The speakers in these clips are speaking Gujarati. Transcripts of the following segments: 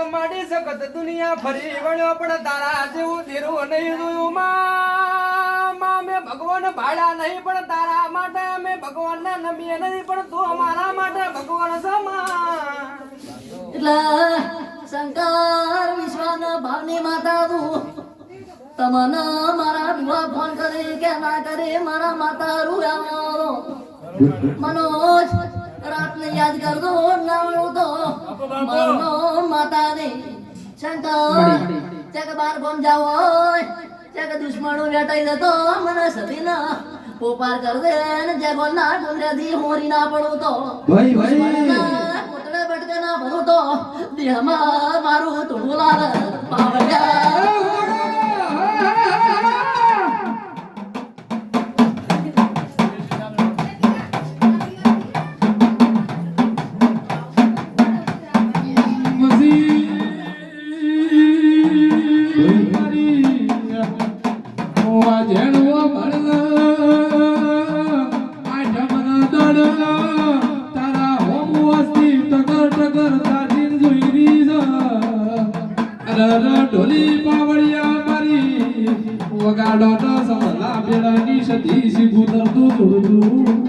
માડી સખત દુનિયા ફરી વળ્યો પણ તારા જેવું ધીરું નહીં જોયું માં મેં ભગવાન ભાડા નહીં પણ તારા માટે અમે ભગવાન ના નમીએ નહીં પણ તું અમારા માટે ભગવાન સમા એટલે શંકર વિશ્વના ભાવની માતા તું તમને મારા વિવાહ ફોન કરે કે ના કરે મારા માતા રૂ મનોજ રાતને યાદ કરજો નાવણું તો મનો માતા ને શંકર ચક બાર ગોમ જાવ ચક દુશ્મનો વેટાઈ જતો મને સદીના પોપાર કર દે ને જે બોલના ડુંગરાથી હોરી ના પડો તો ભાઈ ભાઈ કોટડે બટકે ના ભરો તો દેહમાં મારું તોડું લાગે પાવડિયા ઢોલી પાવડિયા મારી વગાડો તો સમલા બેડાની સતી શીખું તરતું જોડું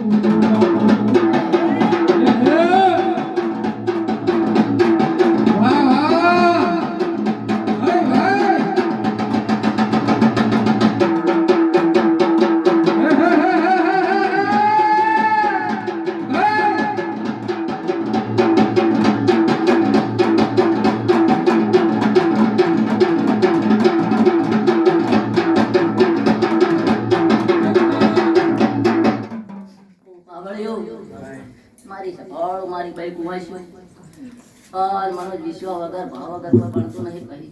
મારી સફળ મારી ભાઈ કુવાશી મનોજ વિશ્વ વગર ભાવ વગર કોઈ ભણતું નહીં ભાઈ.